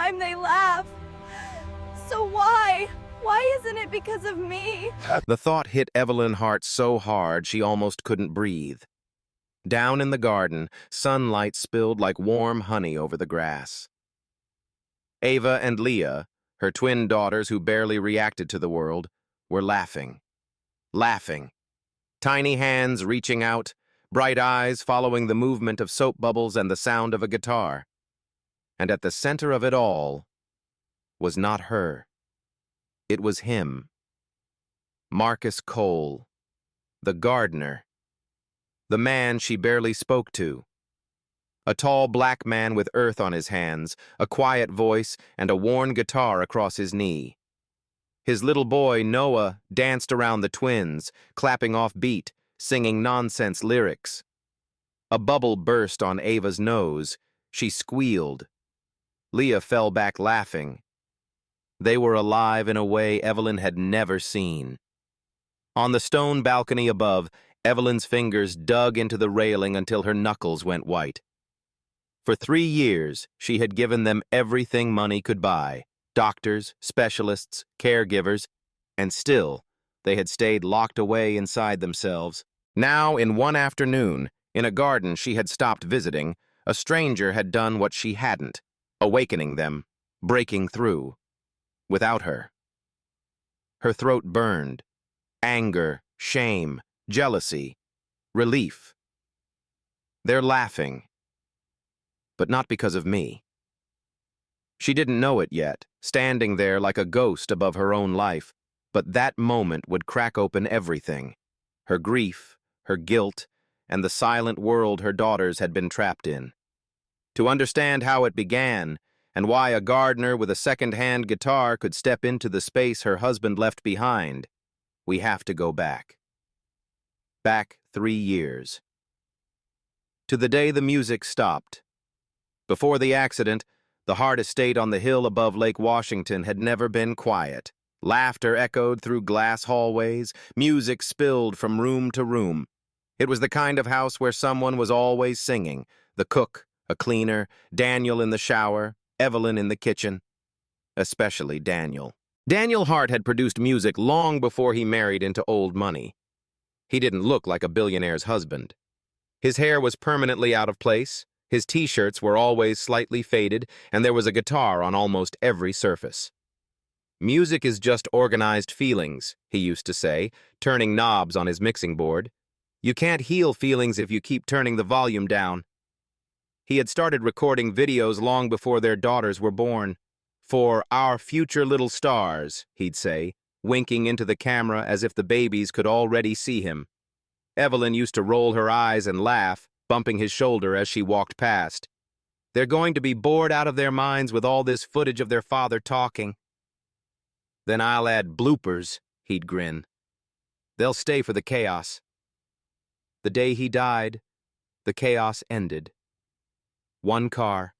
time they laugh. So why? Why isn't it because of me? The thought hit Evelyn's heart so hard she almost couldn't breathe. Down in the garden, sunlight spilled like warm honey over the grass. Ava and Leah, her twin daughters who barely reacted to the world, were laughing. Laughing. Tiny hands reaching out, bright eyes following the movement of soap bubbles and the sound of a guitar. And at the center of it all was not her. It was him. Marcus Cole, the gardener. The man she barely spoke to. A tall black man with earth on his hands, a quiet voice, and a worn guitar across his knee. His little boy, Noah, danced around the twins, clapping off beat, singing nonsense lyrics. A bubble burst on Ava's nose. She squealed. Leah fell back laughing. They were alive in a way Evelyn had never seen. On the stone balcony above, Evelyn's fingers dug into the railing until her knuckles went white. For 3 years, she had given them everything money could buy, doctors, specialists, caregivers, and still, they had stayed locked away inside themselves. Now, in one afternoon, in a garden she had stopped visiting, a stranger had done what she hadn't, awakening them, breaking through, without her. Her throat burned. Anger, shame, jealousy, relief. They're laughing. But not because of me. She didn't know it yet, standing there like a ghost above her own life, but that moment would crack open everything. Her grief, her guilt, and the silent world her daughters had been trapped in. To understand how it began, and why a gardener with a second-hand guitar could step into the space her husband left behind, we have to go back. Back 3 years. To the day the music stopped. Before the accident, the Hart estate on the hill above Lake Washington had never been quiet. Laughter echoed through glass hallways, music spilled from room to room. It was the kind of house where someone was always singing, the cook, a cleaner, Daniel in the shower, Evelyn in the kitchen. Especially Daniel. Daniel Hart had produced music long before he married into old money. He didn't look like a billionaire's husband. His hair was permanently out of place, his t-shirts were always slightly faded, and there was a guitar on almost every surface. Music is just organized feelings, he used to say, turning knobs on his mixing board. You can't heal feelings if you keep turning the volume down. He had started recording videos long before their daughters were born. For our future little stars, he'd say, winking into the camera as if the babies could already see him. Evelyn used to roll her eyes and laugh, bumping his shoulder as she walked past. They're going to be bored out of their minds with all this footage of their father talking. Then I'll add bloopers, he'd grin. They'll stay for the chaos. The day he died, the chaos ended. One car,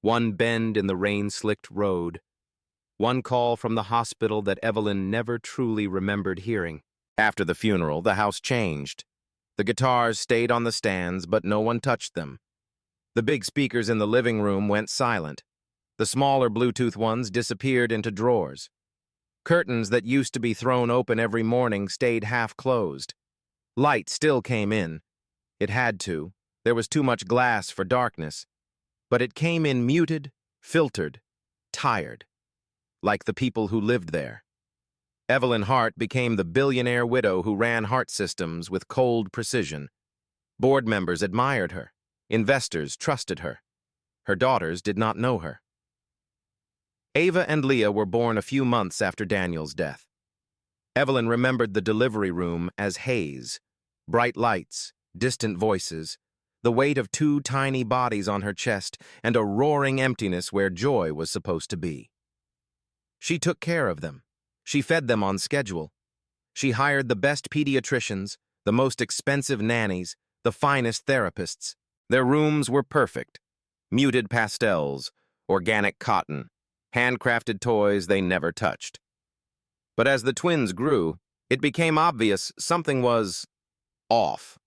one bend in the rain-slicked road, one call from the hospital that Evelyn never truly remembered hearing. After the funeral, the house changed. The guitars stayed on the stands, but no one touched them. The big speakers in the living room went silent. The smaller Bluetooth ones disappeared into drawers. Curtains that used to be thrown open every morning stayed half-closed. Light still came in. It had to. There was too much glass for darkness. But it came in muted, filtered, tired, like the people who lived there. Evelyn Hart became the billionaire widow who ran Hart Systems with cold precision. Board members admired her. Investors trusted her. Her daughters did not know her. Ava and Leah were born a few months after Daniel's death. Evelyn remembered the delivery room as haze, bright lights, distant voices, the weight of 2 tiny bodies on her chest, and a roaring emptiness where joy was supposed to be. She took care of them. She fed them on schedule. She hired the best pediatricians, the most expensive nannies, the finest therapists. Their rooms were perfect. Muted pastels, organic cotton, handcrafted toys they never touched. But as the twins grew, it became obvious something was off.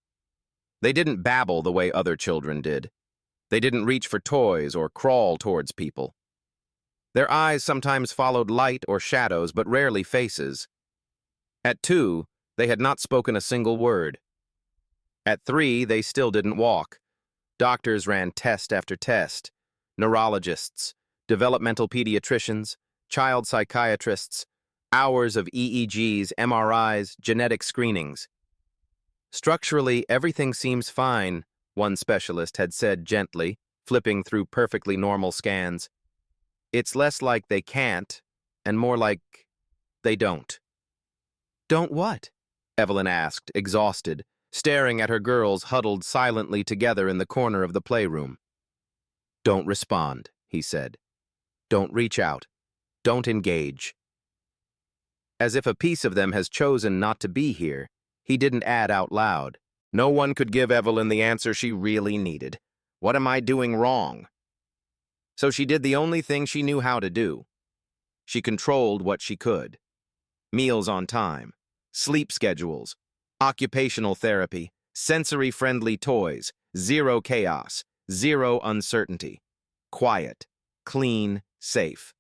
They didn't babble the way other children did. They didn't reach for toys or crawl towards people. Their eyes sometimes followed light or shadows, but rarely faces. At 2, they had not spoken a single word. At 3, they still didn't walk. Doctors ran test after test. Neurologists, developmental pediatricians, child psychiatrists, hours of EEGs, MRIs, genetic screenings. Structurally, everything seems fine, one specialist had said gently, flipping through perfectly normal scans. It's less like they can't, and more like they don't. Don't what? Evelyn asked, exhausted, staring at her girls huddled silently together in the corner of the playroom. Don't respond, he said. Don't reach out. Don't engage. As if a piece of them has chosen not to be here, he didn't add out loud. No one could give Evelyn the answer she really needed. What am I doing wrong? So she did the only thing she knew how to do. She controlled what she could. Meals on time, sleep schedules, occupational therapy, sensory-friendly toys, zero chaos, zero uncertainty. Quiet, clean, safe.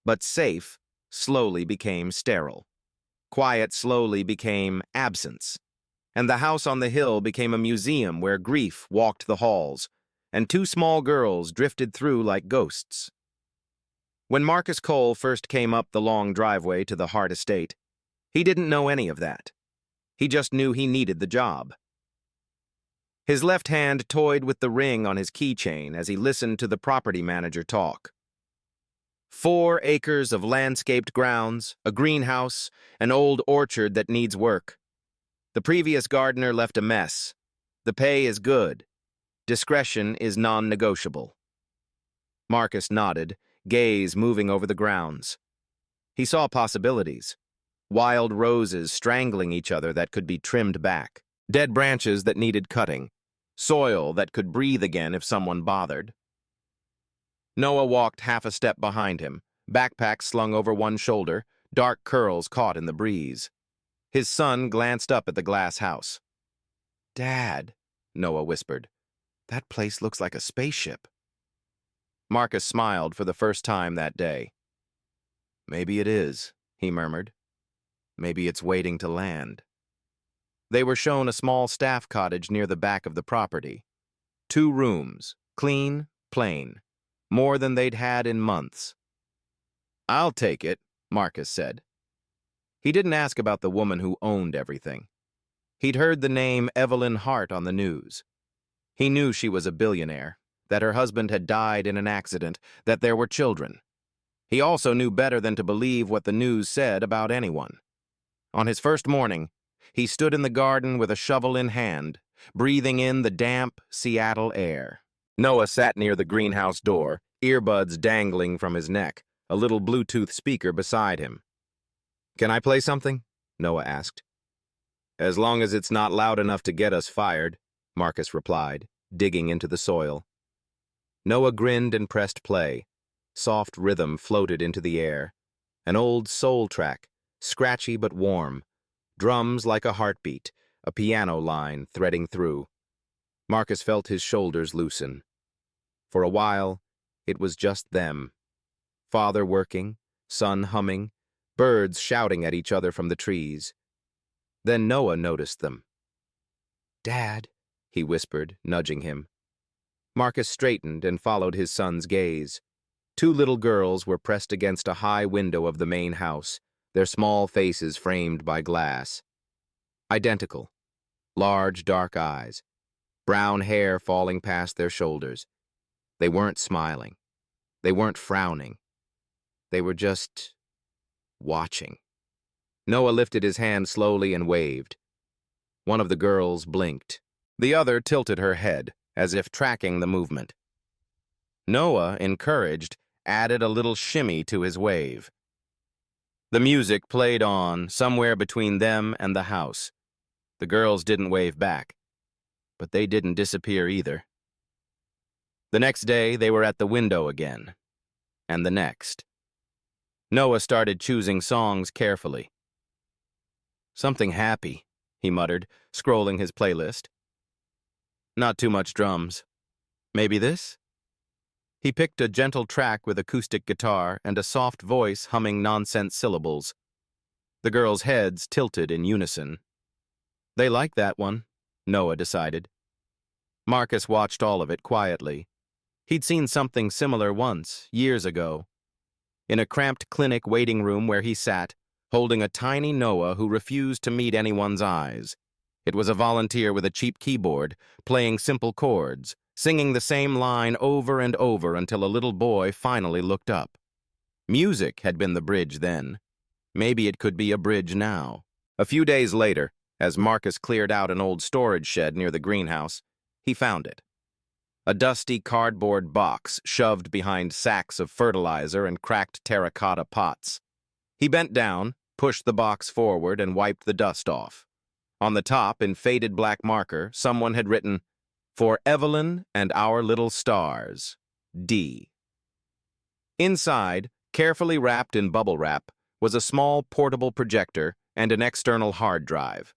But safe slowly became sterile. Quiet slowly became absence. And the house on the hill became a museum where grief walked the halls, and 2 small girls drifted through like ghosts. When Marcus Cole first came up the long driveway to the Hart estate, he didn't know any of that. He just knew he needed the job. His left hand toyed with the ring on his keychain as he listened to the property manager talk. 4 acres of landscaped grounds, a greenhouse, an old orchard that needs work. The previous gardener left a mess. The pay is good. Discretion is non-negotiable. Marcus nodded, gaze moving over the grounds. He saw possibilities. Wild roses strangling each other that could be trimmed back. Dead branches that needed cutting. Soil that could breathe again if someone bothered. Noah walked half a step behind him, backpack slung over one shoulder, dark curls caught in the breeze. His son glanced up at the glass house. "Dad," Noah whispered, "that place looks like a spaceship." Marcus smiled for the first time that day. "Maybe it is," he murmured. "Maybe it's waiting to land." They were shown a small staff cottage near the back of the property. 2 rooms, clean, plain, more than they'd had in months. "I'll take it," Marcus said. He didn't ask about the woman who owned everything. He'd heard the name Evelyn Hart on the news. He knew she was a billionaire, that her husband had died in an accident, that there were children. He also knew better than to believe what the news said about anyone. On his first morning, he stood in the garden with a shovel in hand, breathing in the damp Seattle air. Noah sat near the greenhouse door, earbuds dangling from his neck, a little Bluetooth speaker beside him. "Can I play something?" Noah asked. "As long as it's not loud enough to get us fired," Marcus replied, digging into the soil. Noah grinned and pressed play. Soft rhythm floated into the air. An old soul track, scratchy but warm. Drums like a heartbeat, a piano line threading through. Marcus felt his shoulders loosen. For a while, it was just them. Father working, son humming, birds shouting at each other from the trees. Then Noah noticed them. "Dad," he whispered, nudging him. Marcus straightened and followed his son's gaze. 2 little girls were pressed against a high window of the main house, their small faces framed by glass. Identical. Large, dark eyes. Brown hair falling past their shoulders. They weren't smiling. They weren't frowning. They were just watching. Noah lifted his hand slowly and waved. One of the girls blinked. The other tilted her head, as if tracking the movement. Noah, encouraged, added a little shimmy to his wave. The music played on, somewhere between them and the house. The girls didn't wave back, but they didn't disappear either. The next day, they were at the window again, and the next. Noah started choosing songs carefully. "Something happy," he muttered, scrolling his playlist. "Not too much drums. Maybe this?" He picked a gentle track with acoustic guitar and a soft voice humming nonsense syllables. The girls' heads tilted in unison. They liked that one, Noah decided. Marcus watched all of it quietly. He'd seen something similar once, years ago. In a cramped clinic waiting room where he sat, holding a tiny Noah who refused to meet anyone's eyes. It was a volunteer with a cheap keyboard, playing simple chords, singing the same line over and over until a little boy finally looked up. Music had been the bridge then. Maybe it could be a bridge now. A few days later, as Marcus cleared out an old storage shed near the greenhouse, he found it. A dusty cardboard box shoved behind sacks of fertilizer and cracked terracotta pots. He bent down, pushed the box forward, and wiped the dust off. On the top, in faded black marker, someone had written, "For Evelyn and our little stars, D." Inside, carefully wrapped in bubble wrap, was a small portable projector and an external hard drive.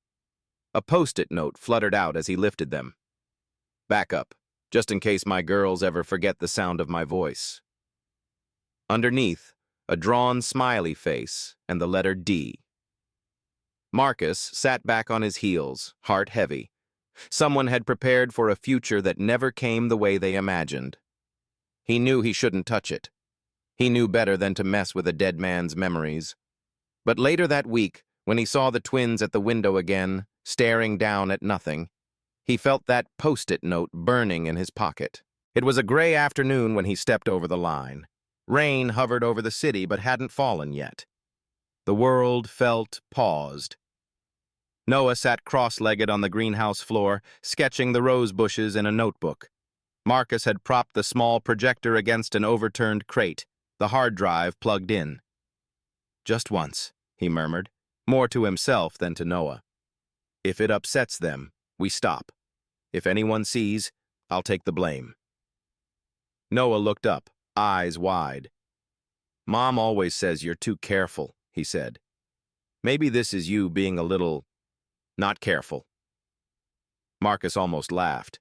A post-it note fluttered out as he lifted them. "Backup, just in case my girls ever forget the sound of my voice." Underneath, a drawn smiley face and the letter D. Marcus sat back on his heels, heart heavy. Someone had prepared for a future that never came the way they imagined. He knew he shouldn't touch it. He knew better than to mess with a dead man's memories. But later that week, when he saw the twins at the window again, staring down at nothing, he felt that post-it note burning in his pocket. It was a gray afternoon when he stepped over the line. Rain hovered over the city but hadn't fallen yet. The world felt paused. Noah sat cross-legged on the greenhouse floor, sketching the rose bushes in a notebook. Marcus had propped the small projector against an overturned crate, the hard drive plugged in. "Just once," he murmured, more to himself than to Noah. "If it upsets them, we stop. If anyone sees, I'll take the blame." Noah looked up, eyes wide. "Mom always says you're too careful," he said. "Maybe this is you being a little not careful." Marcus almost laughed.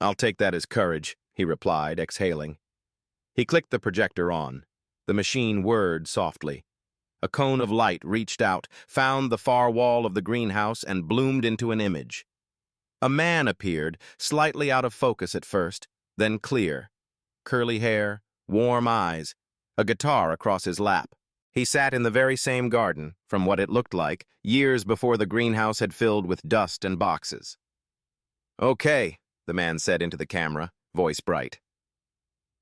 "I'll take that as courage," he replied, exhaling. He clicked the projector on. The machine whirred softly. A cone of light reached out, found the far wall of the greenhouse, and bloomed into an image. A man appeared, slightly out of focus at first, then clear. Curly hair, warm eyes, a guitar across his lap. He sat in the very same garden, from what it looked like, years before the greenhouse had filled with dust and boxes. "Okay," the man said into the camera, voice bright.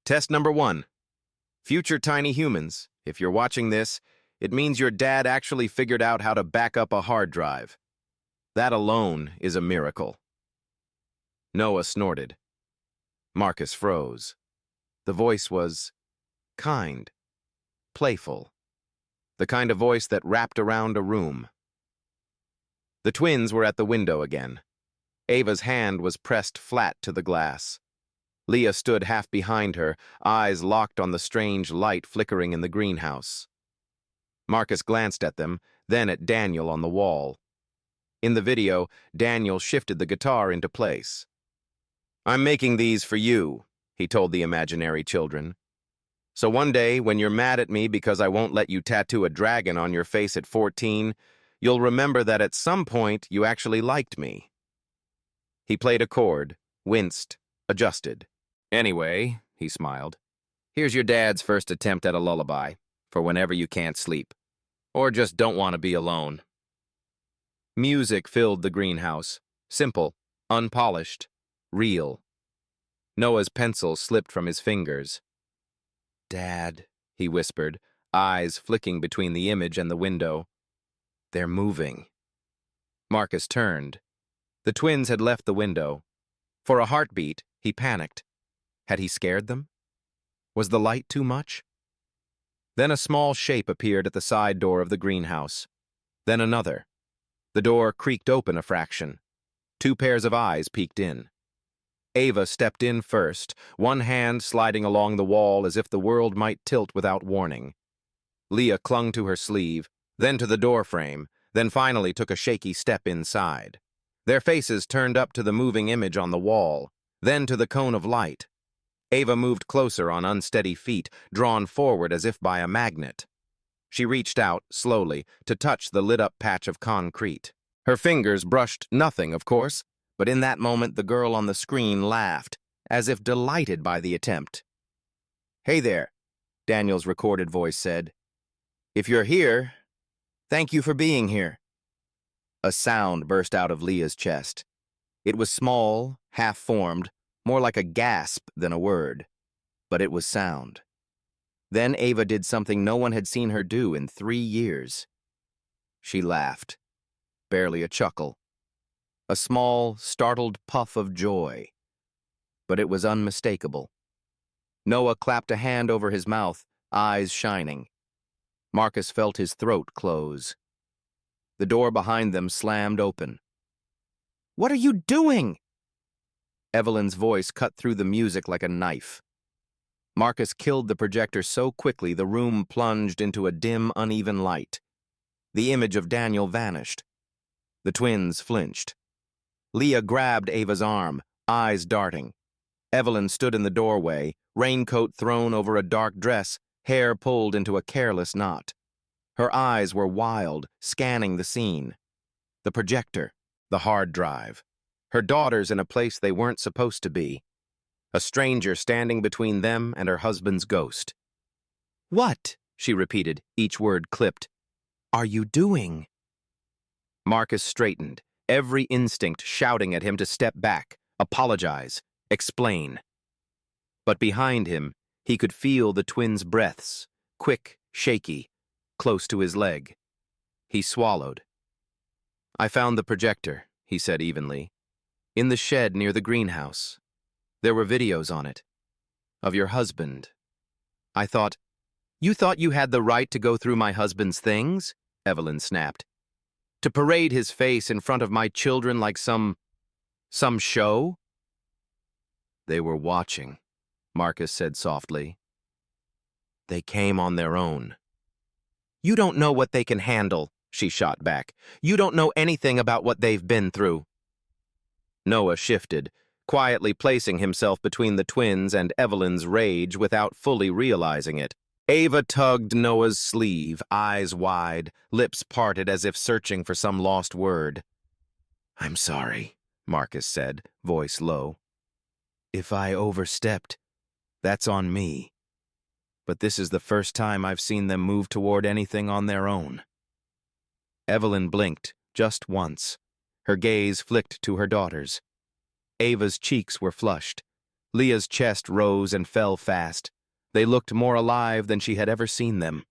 "Test number 1. Future tiny humans, if you're watching this, it means your dad actually figured out how to back up a hard drive. That alone is a miracle." Noah snorted. Marcus froze. The voice was kind, playful. The kind of voice that wrapped around a room. The twins were at the window again. Ava's hand was pressed flat to the glass. Leah stood half behind her, eyes locked on the strange light flickering in the greenhouse. Marcus glanced at them, then at Daniel on the wall. In the video, Daniel shifted the guitar into place. "I'm making these for you," he told the imaginary children. "So one day, when you're mad at me because I won't let you tattoo a dragon on your face at 14, you'll remember that at some point you actually liked me." He played a chord, winced, adjusted. "Anyway," he smiled, "here's your dad's first attempt at a lullaby, for whenever you can't sleep, or just don't want to be alone." Music filled the greenhouse, simple, unpolished, real. Noah's pencil slipped from his fingers. "Dad," he whispered, eyes flicking between the image and the window. "They're moving." Marcus turned. The twins had left the window. For a heartbeat, he panicked. Had he scared them? Was the light too much? Then a small shape appeared at the side door of the greenhouse. Then another. The door creaked open a fraction. 2 pairs of eyes peeked in. Ava stepped in first, one hand sliding along the wall as if the world might tilt without warning. Leah clung to her sleeve, then to the doorframe, then finally took a shaky step inside. Their faces turned up to the moving image on the wall, then to the cone of light. Ava moved closer on unsteady feet, drawn forward as if by a magnet. She reached out, slowly, to touch the lit-up patch of concrete. Her fingers brushed nothing, of course, but in that moment the girl on the screen laughed, as if delighted by the attempt. "Hey there," Daniel's recorded voice said. "If you're here, thank you for being here." A sound burst out of Leah's chest. It was small, half-formed, more like a gasp than a word, but it was sound. Then Ava did something no one had seen her do in 3 years. She laughed, barely a chuckle, a small, startled puff of joy. But it was unmistakable. Noah clapped a hand over his mouth, eyes shining. Marcus felt his throat close. The door behind them slammed open. "What are you doing?" Evelyn's voice cut through the music like a knife. Marcus killed the projector so quickly the room plunged into a dim, uneven light. The image of Daniel vanished. The twins flinched. Leah grabbed Ava's arm, eyes darting. Evelyn stood in the doorway, raincoat thrown over a dark dress, hair pulled into a careless knot. Her eyes were wild, scanning the scene. The projector, the hard drive. Her daughters in a place they weren't supposed to be. A stranger standing between them and her husband's ghost. "What?" she repeated, each word clipped. "Are you doing?" Marcus straightened, every instinct shouting at him to step back, apologize, explain. But behind him, he could feel the twins' breaths, quick, shaky, close to his leg. He swallowed. "I found the projector," he said evenly, "in the shed near the greenhouse. There were videos on it. Of your husband. I thought—" "You thought you had the right to go through my husband's things?" Evelyn snapped. "To parade his face in front of my children like some show?" "They were watching," Marcus said softly. "They came on their own." "You don't know what they can handle," she shot back. "You don't know anything about what they've been through." Noah shifted, quietly placing himself between the twins and Evelyn's rage without fully realizing it. Ava tugged Noah's sleeve, eyes wide, lips parted as if searching for some lost word. "I'm sorry," Marcus said, voice low. "If I overstepped, that's on me. But this is the first time I've seen them move toward anything on their own." Evelyn blinked, just once. Her gaze flicked to her daughters. Ava's cheeks were flushed. Leah's chest rose and fell fast. They looked more alive than she had ever seen them.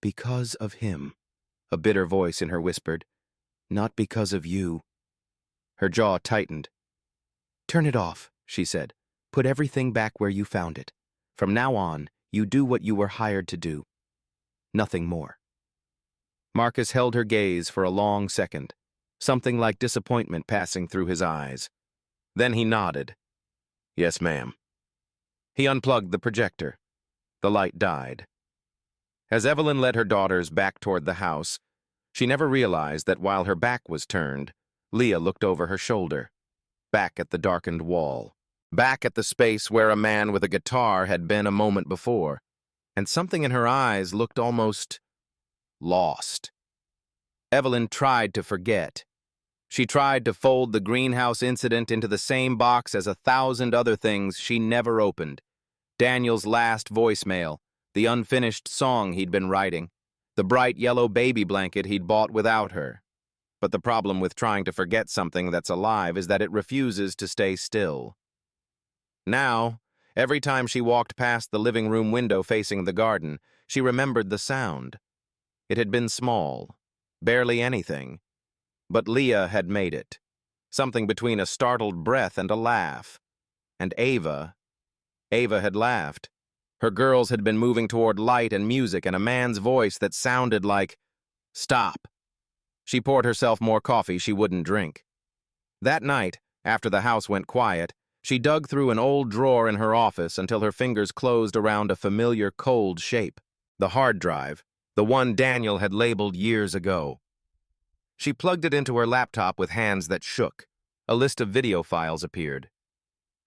"Because of him," a bitter voice in her whispered. "Not because of you." Her jaw tightened. "Turn it off," she said. "Put everything back where you found it. From now on, you do what you were hired to do. Nothing more." Marcus held her gaze for a long second, something like disappointment passing through his eyes. Then he nodded. "Yes, ma'am." He unplugged the projector. The light died. As Evelyn led her daughters back toward the house, she never realized that while her back was turned, Leah looked over her shoulder, back at the darkened wall, back at the space where a man with a guitar had been a moment before, and something in her eyes looked almost lost. Evelyn tried to forget. She tried to fold the greenhouse incident into the same box as 1,000 other things she never opened. Daniel's last voicemail, the unfinished song he'd been writing, the bright yellow baby blanket he'd bought without her. But the problem with trying to forget something that's alive is that it refuses to stay still. Now, every time she walked past the living room window facing the garden, she remembered the sound. It had been small, barely anything. But Leah had made it. Something between a startled breath and a laugh. And Ava had laughed. Her girls had been moving toward light and music and a man's voice that sounded like, "Stop." She poured herself more coffee she wouldn't drink. That night, after the house went quiet, she dug through an old drawer in her office until her fingers closed around a familiar cold shape. The hard drive, the one Daniel had labeled years ago. She plugged it into her laptop with hands that shook. A list of video files appeared.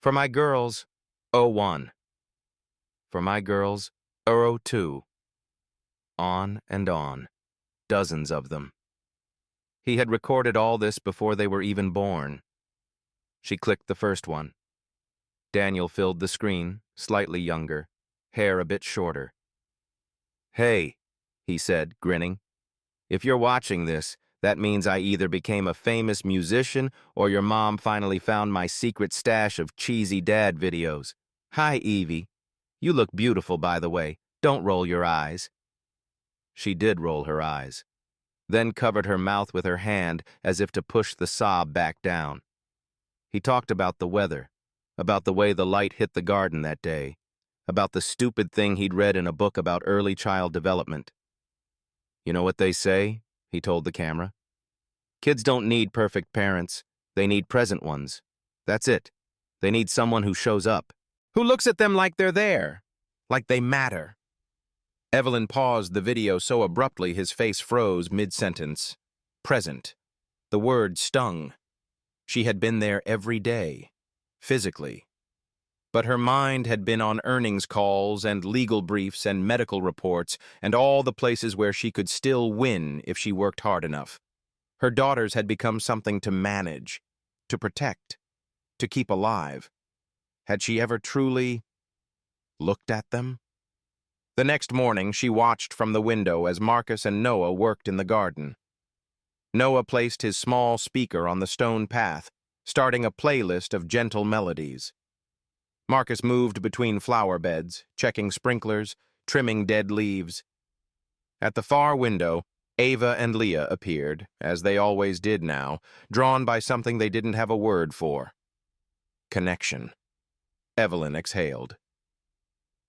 "For my girls, 01. For my girls, 02. On and on. Dozens of them. He had recorded all this before they were even born. She clicked the first one. Daniel filled the screen, slightly younger, hair a bit shorter. "Hey," he said, grinning. "If you're watching this, that means I either became a famous musician or your mom finally found my secret stash of cheesy dad videos. Hi, Evie. You look beautiful, by the way. Don't roll your eyes." She did roll her eyes, then covered her mouth with her hand as if to push the sob back down. He talked about the weather, about the way the light hit the garden that day, about the stupid thing he'd read in a book about early child development. "You know what they say?" he told the camera. "Kids don't need perfect parents. They need present ones. That's it. They need someone who shows up, who looks at them like they're there, like they matter." Evelyn paused the video so abruptly his face froze mid-sentence. Present. The word stung. She had been there every day, physically. But her mind had been on earnings calls and legal briefs and medical reports and all the places where she could still win if she worked hard enough. Her daughters had become something to manage, to protect, to keep alive. Had she ever truly looked at them? The next morning, she watched from the window as Marcus and Noah worked in the garden. Noah placed his small speaker on the stone path, starting a playlist of gentle melodies. Marcus moved between flower beds, checking sprinklers, trimming dead leaves. At the far window, Ava and Leah appeared, as they always did now, drawn by something they didn't have a word for. Connection. Evelyn exhaled.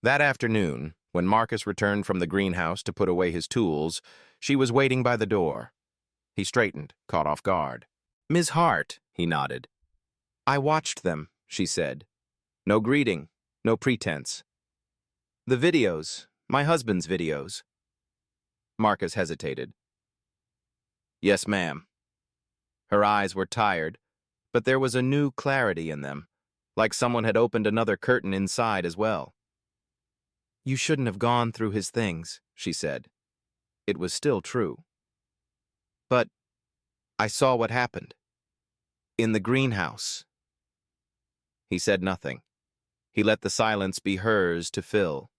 That afternoon, when Marcus returned from the greenhouse to put away his tools, she was waiting by the door. He straightened, caught off guard. "Ms. Hart," he nodded. "I watched them," she said. No greeting, no pretense. "The videos, my husband's videos." Marcus hesitated. "Yes, ma'am." Her eyes were tired, but there was a new clarity in them, like someone had opened another curtain inside as well. "You shouldn't have gone through his things," she said. It was still true. "But I saw what happened. In the greenhouse." He said nothing. He let the silence be hers to fill.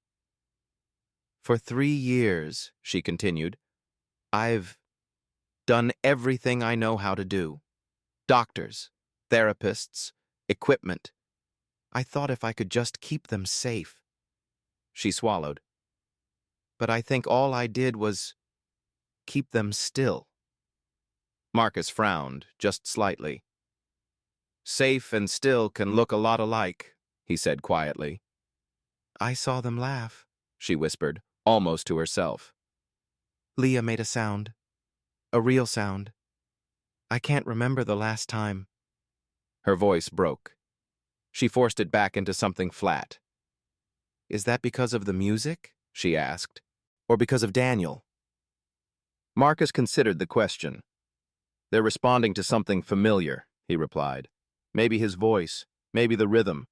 "For 3 years," she continued, "I've done everything I know how to do. Doctors, therapists, equipment. I thought if I could just keep them safe." She swallowed. "But I think all I did was keep them still." Marcus frowned, just slightly. "Safe and still can look a lot alike," he said quietly. "I saw them laugh," she whispered, almost to herself. "Leah made a sound. A real sound. I can't remember the last time." Her voice broke. She forced it back into something flat. "Is that because of the music?" she asked. "Or because of Daniel?" Marcus considered the question. "They're responding to something familiar," he replied. "Maybe his voice, maybe the rhythm.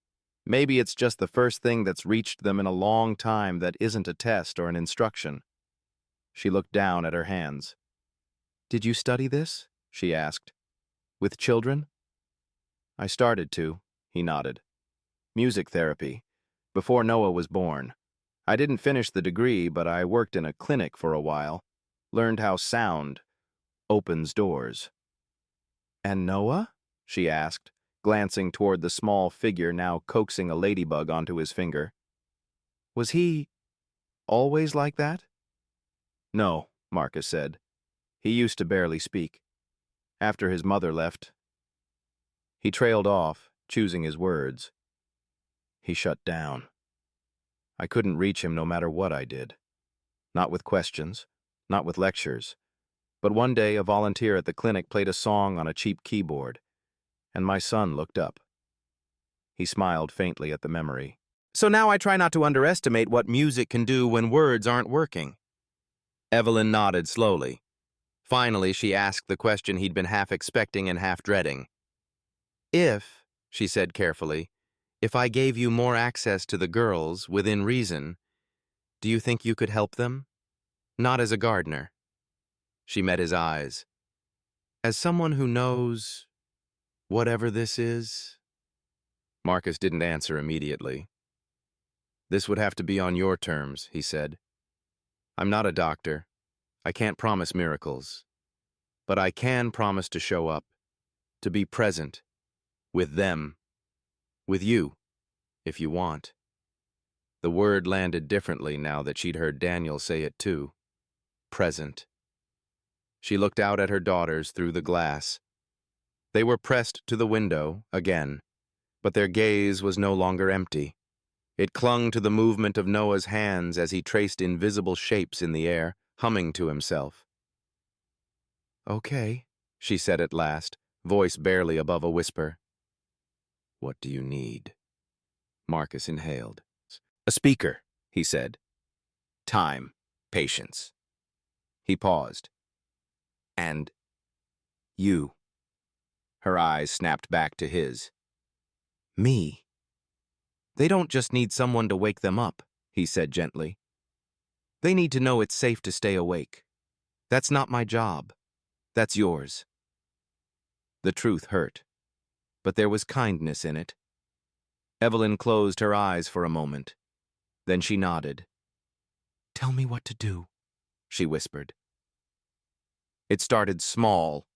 Maybe it's just the first thing that's reached them in a long time that isn't a test or an instruction." She looked down at her hands. "Did you study this?" she asked. "With children?" "I started to," he nodded. "Music therapy, before Noah was born. I didn't finish the degree, but I worked in a clinic for a while, learned how sound opens doors." "And Noah?" she asked, glancing toward the small figure now coaxing a ladybug onto his finger. "Was he always like that?" "No," Marcus said. "He used to barely speak. After his mother left." He trailed off, choosing his words. "He shut down. I couldn't reach him no matter what I did. Not with questions, not with lectures. But one day a volunteer at the clinic played a song on a cheap keyboard, and my son looked up." He smiled faintly at the memory. "So now I try not to underestimate what music can do when words aren't working." Evelyn nodded slowly. Finally, she asked the question he'd been half expecting and half dreading. "If," she said carefully, If I gave you more access to the girls, within reason, do you think you could help them? Not as a gardener. She met his eyes. As someone who knows whatever this is? Marcus didn't answer immediately. This would have to be on your terms, he said. I'm not a doctor. I can't promise miracles. But I can promise to show up, to be present, with them, with you, if you want. The word landed differently now that she'd heard Daniel say it too. Present. She looked out at her daughters through the glass. They were pressed to the window, again, but their gaze was no longer empty. It clung to the movement of Noah's hands as he traced invisible shapes in the air, humming to himself. Okay, she said at last, voice barely above a whisper. What do you need? Marcus inhaled. A speaker, he said. Time, patience. He paused. And you. Her eyes snapped back to his. Me? They don't just need someone to wake them up, he said gently. They need to know it's safe to stay awake. That's not my job. That's yours. The truth hurt, but there was kindness in it. Evelyn closed her eyes for a moment. Then she nodded. Tell me what to do, she whispered. It started small.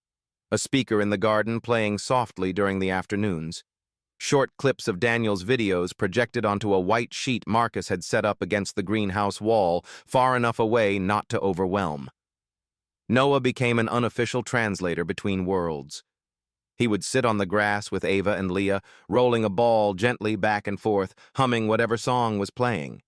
A speaker in the garden playing softly during the afternoons. Short clips of Daniel's videos projected onto a white sheet Marcus had set up against the greenhouse wall, far enough away not to overwhelm. Noah became an unofficial translator between worlds. He would sit on the grass with Ava and Leah, rolling a ball gently back and forth, humming whatever song was playing.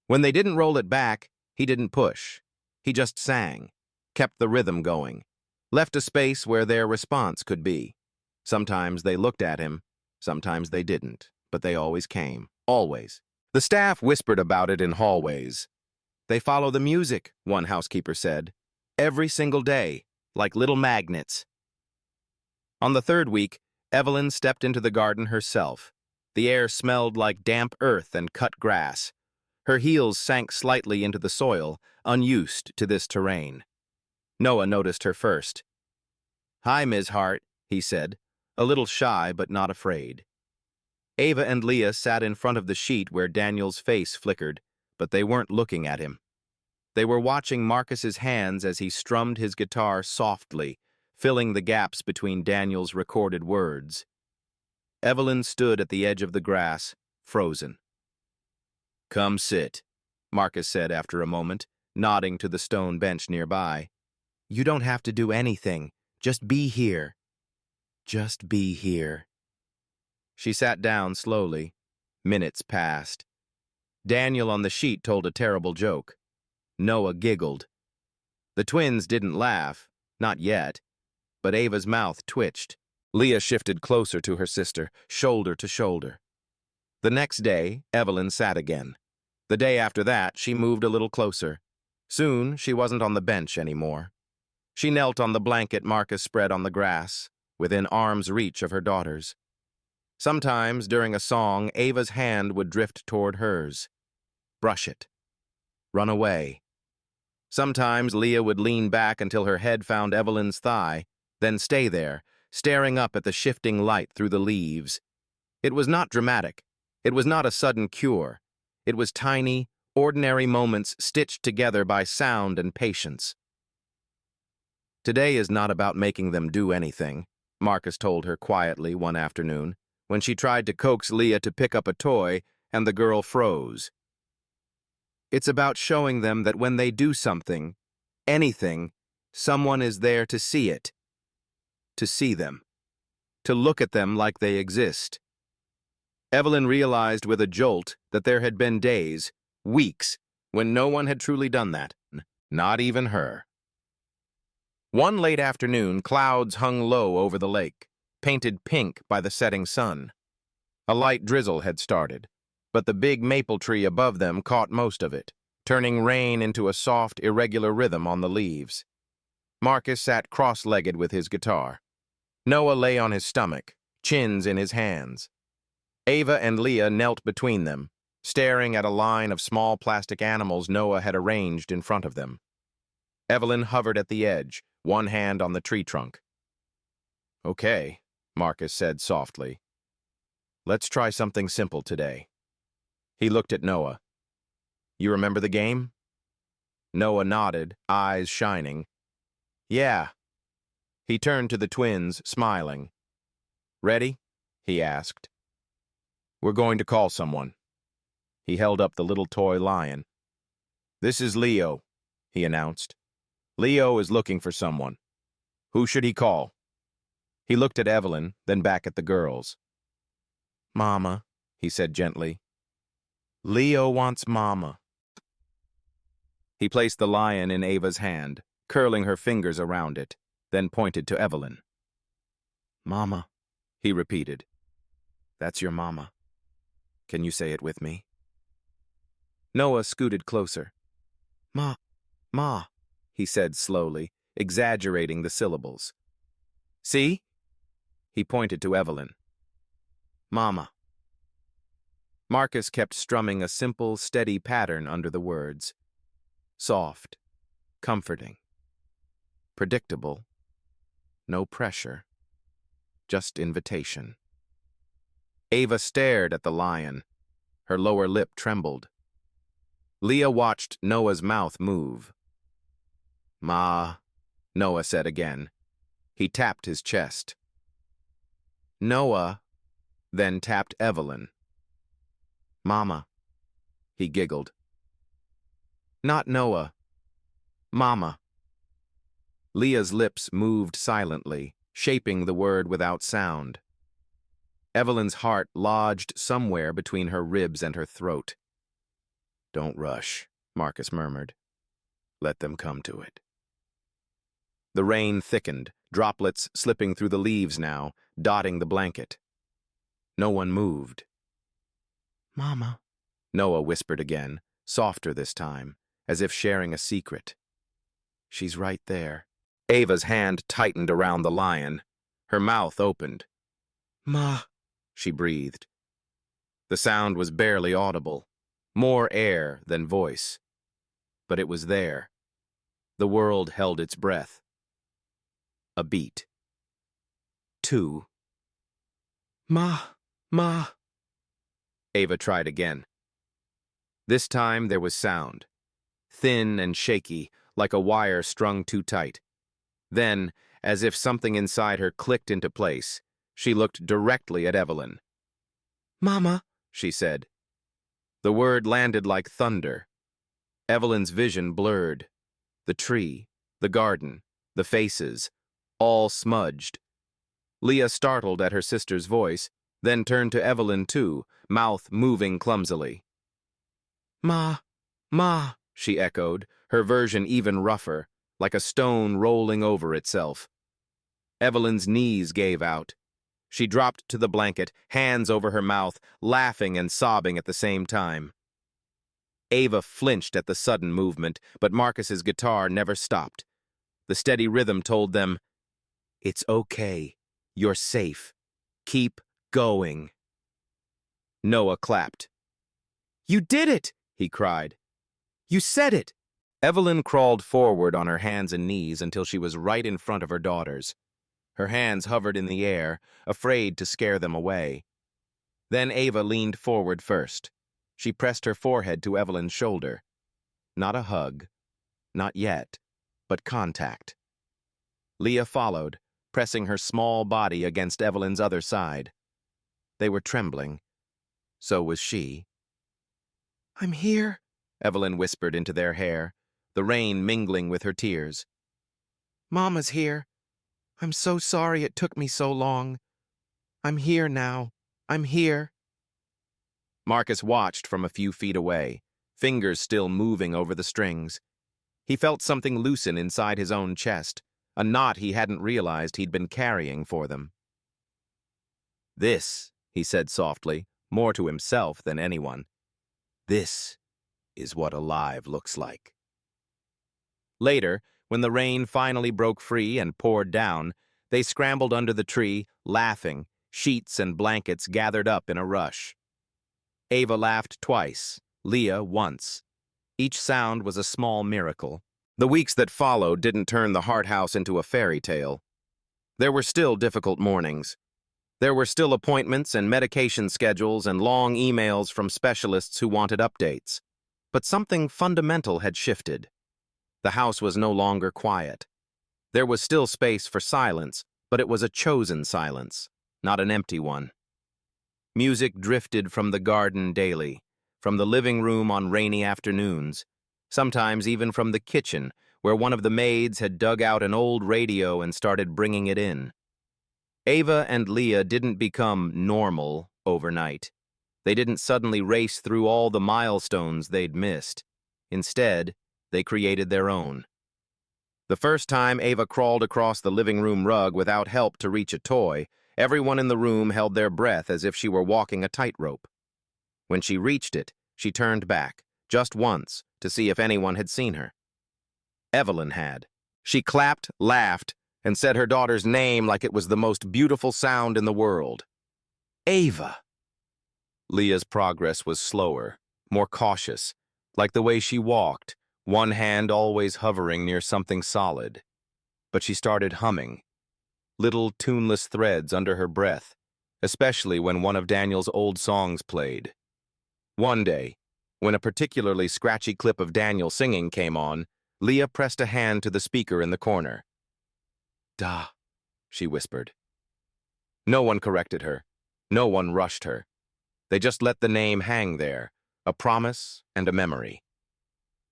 When they didn't roll it back, he didn't push. He just sang, kept the rhythm going, left a space where their response could be. Sometimes they looked at him, sometimes they didn't, but they always came, always. The staff whispered about it in hallways. They follow the music, one housekeeper said, every single day, like little magnets. On the third week, Evelyn stepped into the garden herself. The air smelled like damp earth and cut grass. Her heels sank slightly into the soil, unused to this terrain. Noah noticed her first. Hi, Ms. Hart, he said, a little shy but not afraid. Ava and Leah sat in front of the sheet where Daniel's face flickered, but they weren't looking at him. They were watching Marcus's hands as he strummed his guitar softly, filling the gaps between Daniel's recorded words. Evelyn stood at the edge of the grass, frozen. Come sit, Marcus said after a moment, nodding to the stone bench nearby. You don't have to do anything. Just be here. Just be here. She sat down slowly. Minutes passed. Daniel on the sheet told a terrible joke. Noah giggled. The twins didn't laugh, not yet, but Ava's mouth twitched. Leah shifted closer to her sister, shoulder to shoulder. The next day, Evelyn sat again. The day after that, she moved a little closer. Soon, she wasn't on the bench anymore. She knelt on the blanket Marcus spread on the grass, within arm's reach of her daughters. Sometimes, during a song, Ava's hand would drift toward hers. Brush it. Run away. Sometimes Leah would lean back until her head found Evelyn's thigh, then stay there, staring up at the shifting light through the leaves. It was not dramatic. It was not a sudden cure. It was tiny, ordinary moments stitched together by sound and patience. Today is not about making them do anything, Marcus told her quietly one afternoon, when she tried to coax Leah to pick up a toy and the girl froze. It's about showing them that when they do something, anything, someone is there to see it, to see them, to look at them like they exist. Evelyn realized with a jolt that there had been days, weeks, when no one had truly done that, not even her. One late afternoon, clouds hung low over the lake, painted pink by the setting sun. A light drizzle had started, but the big maple tree above them caught most of it, turning rain into a soft, irregular rhythm on the leaves. Marcus sat cross-legged with his guitar. Noah lay on his stomach, chins in his hands. Ava and Leah knelt between them, staring at a line of small plastic animals Noah had arranged in front of them. Evelyn hovered at the edge, one hand on the tree trunk. "Okay," Marcus said softly. "Let's try something simple today." He looked at Noah. "You remember the game?" Noah nodded, eyes shining. "Yeah." He turned to the twins, smiling. "Ready?" he asked. "We're going to call someone." He held up the little toy lion. "This is Leo," he announced. "Leo is looking for someone. Who should he call?" He looked at Evelyn, then back at the girls. "Mama," he said gently. "Leo wants Mama." He placed the lion in Ava's hand, curling her fingers around it, then pointed to Evelyn. "Mama," he repeated. "That's your mama. Can you say it with me?" Noah scooted closer. Ma, he said slowly, exaggerating the syllables. "See?" He pointed to Evelyn. "Mama." Marcus kept strumming a simple, steady pattern under the words. Soft, comforting, predictable, no pressure, just invitation. Ava stared at the lion. Her lower lip trembled. Leah watched Noah's mouth move. "Ma," Noah said again. He tapped his chest. "Noah," then tapped Evelyn. "Mama," he giggled. "Not Noah. Mama." Leah's lips moved silently, shaping the word without sound. Evelyn's heart lodged somewhere between her ribs and her throat. "Don't rush," Marcus murmured. "Let them come to it." The rain thickened, droplets slipping through the leaves now, dotting the blanket. No one moved. "Mama," Noah whispered again, softer this time, as if sharing a secret. "She's right there." Ava's hand tightened around the lion. Her mouth opened. "Ma," she breathed. The sound was barely audible, more air than voice. But it was there. The world held its breath. A beat. 2. "Ma, Ma." Ava tried again. This time there was sound. Thin and shaky, like a wire strung too tight. Then, as if something inside her clicked into place, she looked directly at Evelyn. "Mama," she said. The word landed like thunder. Evelyn's vision blurred. The tree, the garden, the faces, all smudged. Leah startled at her sister's voice, then turned to Evelyn too, mouth moving clumsily. "Ma, Ma," she echoed, her version even rougher, like a stone rolling over itself. Evelyn's knees gave out. She dropped to the blanket, hands over her mouth, laughing and sobbing at the same time. Ava flinched at the sudden movement, but Marcus's guitar never stopped. The steady rhythm told them, "It's okay. You're safe. Keep going." Noah clapped. "You did it!" he cried. "You said it!" Evelyn crawled forward on her hands and knees until she was right in front of her daughters. Her hands hovered in the air, afraid to scare them away. Then Ava leaned forward first. She pressed her forehead to Evelyn's shoulder. Not a hug. Not yet, but contact. Leah followed, pressing her small body against Evelyn's other side. They were trembling. So was she. "I'm here," Evelyn whispered into their hair, the rain mingling with her tears. "Mama's here. I'm so sorry it took me so long. I'm here now. I'm here." Marcus watched from a few feet away, fingers still moving over the strings. He felt something loosen inside his own chest, a knot he hadn't realized he'd been carrying for them. "This," he said softly, more to himself than anyone, "this is what alive looks like." Later, when the rain finally broke free and poured down, they scrambled under the tree, laughing, sheets and blankets gathered up in a rush. Ava laughed twice, Leah once. Each sound was a small miracle. The weeks that followed didn't turn the Hart house into a fairy tale. There were still difficult mornings. There were still appointments and medication schedules and long emails from specialists who wanted updates. But something fundamental had shifted. The house was no longer quiet. There was still space for silence, but it was a chosen silence, not an empty one. Music drifted from the garden daily, from the living room on rainy afternoons, sometimes even from the kitchen, where one of the maids had dug out an old radio and started bringing it in. Ava and Leah didn't become normal overnight. They didn't suddenly race through all the milestones they'd missed. Instead, they created their own. The first time Ava crawled across the living room rug without help to reach a toy, everyone in the room held their breath as if she were walking a tightrope. When she reached it, she turned back, just once, to see if anyone had seen her. Evelyn had. She clapped, laughed, and said her daughter's name like it was the most beautiful sound in the world. Ava! Leah's progress was slower, more cautious, like the way she walked, one hand always hovering near something solid. But she started humming, little tuneless threads under her breath, especially when one of Daniel's old songs played. One day, when a particularly scratchy clip of Daniel singing came on, Leah pressed a hand to the speaker in the corner. "Da," she whispered. No one corrected her. No one rushed her. They just let the name hang there, a promise and a memory.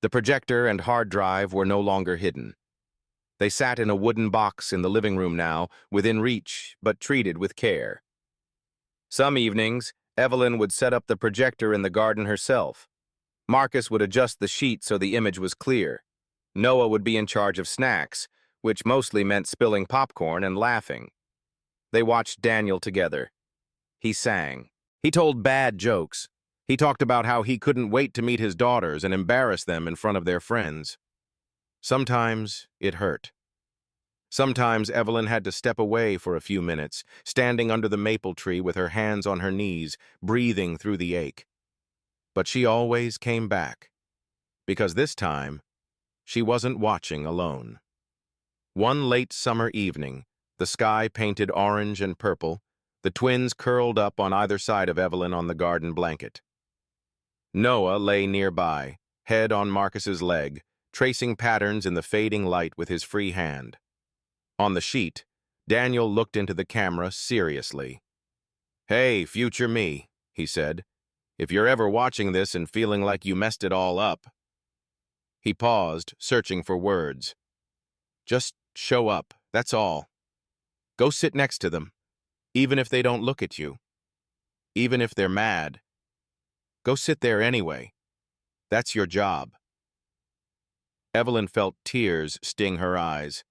The projector and hard drive were no longer hidden. They sat in a wooden box in the living room now, within reach, but treated with care. Some evenings, Evelyn would set up the projector in the garden herself. Marcus would adjust the sheet so the image was clear. Noah would be in charge of snacks, which mostly meant spilling popcorn and laughing. They watched Daniel together. He sang. He told bad jokes. He talked about how he couldn't wait to meet his daughters and embarrass them in front of their friends. Sometimes it hurt. Sometimes Evelyn had to step away for a few minutes, standing under the maple tree with her hands on her knees, breathing through the ache. But she always came back, because this time, she wasn't watching alone. One late summer evening, the sky painted orange and purple, the twins curled up on either side of Evelyn on the garden blanket. Noah lay nearby, head on Marcus's leg, tracing patterns in the fading light with his free hand. On the sheet, Daniel looked into the camera seriously. "Hey, future me," he said. "If you're ever watching this and feeling like you messed it all up." He paused, searching for words. "Just show up, that's all. Go sit next to them, even if they don't look at you. Even if they're mad. Go sit there anyway. That's your job." Evelyn felt tears sting her eyes.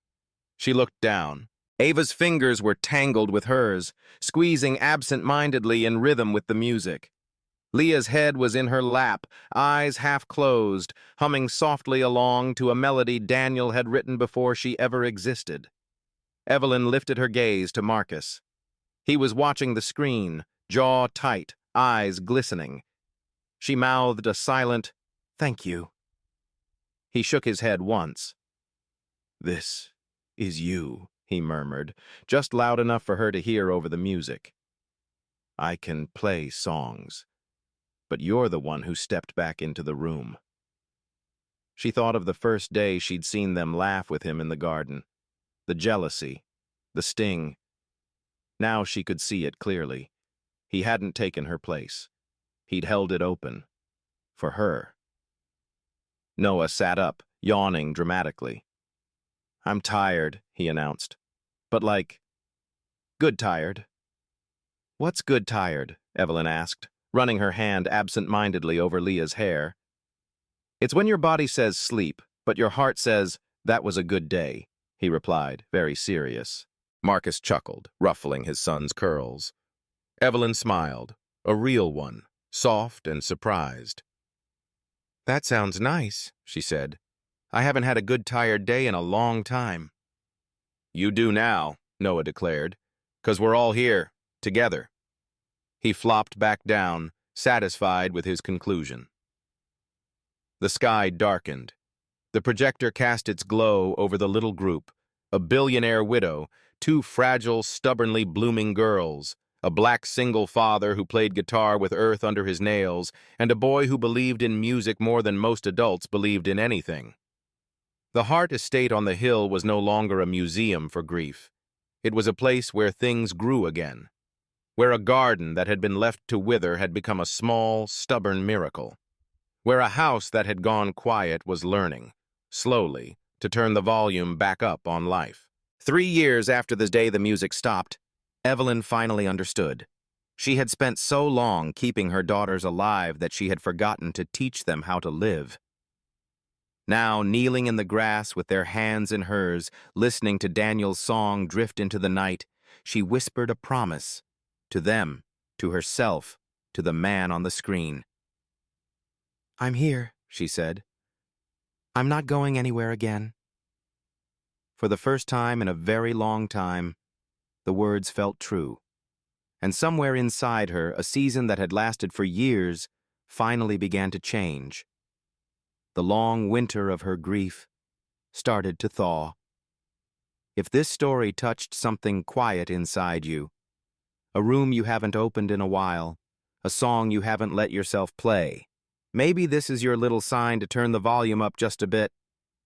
She looked down. Ava's fingers were tangled with hers, squeezing absent-mindedly in rhythm with the music. Leah's head was in her lap, eyes half closed, humming softly along to a melody Daniel had written before she ever existed. Evelyn lifted her gaze to Marcus. He was watching the screen, jaw tight, eyes glistening. She mouthed a silent, "Thank you." He shook his head once. "This is you," he murmured, just loud enough for her to hear over the music. "I can play songs, but you're the one who stepped back into the room." She thought of the first day she'd seen them laugh with him in the garden. The jealousy, the sting. Now she could see it clearly. He hadn't taken her place. He'd held it open. For her. Noah sat up, yawning dramatically. "I'm tired," he announced. "But like, good tired." "What's good tired?" Evelyn asked, running her hand absent-mindedly over Leah's hair. "It's when your body says sleep, but your heart says, that was a good day," he replied, very serious. Marcus chuckled, ruffling his son's curls. Evelyn smiled, a real one, soft and surprised. "That sounds nice," she said. "I haven't had a good tired day in a long time." "You do now," Noah declared, "'cause we're all here, together. He flopped back down, satisfied with his conclusion. The sky darkened. The projector cast its glow over the little group, a billionaire widow, two fragile, stubbornly blooming girls, a black single father who played guitar with earth under his nails, and a boy who believed in music more than most adults believed in anything. The Hart estate on the hill was no longer a museum for grief. It was a place where things grew again, where a garden that had been left to wither had become a small, stubborn miracle, where a house that had gone quiet was learning, slowly, to turn the volume back up on life. 3 years after the day the music stopped, Evelyn finally understood. She had spent so long keeping her daughters alive that she had forgotten to teach them how to live. Now, kneeling in the grass with their hands in hers, listening to Daniel's song drift into the night, she whispered a promise to them, to herself, to the man on the screen. "I'm here," she said. "I'm not going anywhere again." For the first time in a very long time, the words felt true. And somewhere inside her, a season that had lasted for years finally began to change. The long winter of her grief started to thaw. If this story touched something quiet inside you, a room you haven't opened in a while, a song you haven't let yourself play, maybe this is your little sign to turn the volume up just a bit.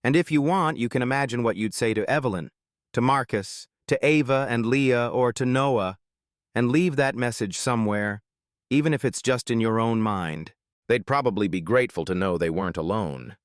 And if you want, you can imagine what you'd say to Evelyn, to Marcus, to Ava and Leah, or to Noah, and leave that message somewhere, even if it's just in your own mind. They'd probably be grateful to know they weren't alone.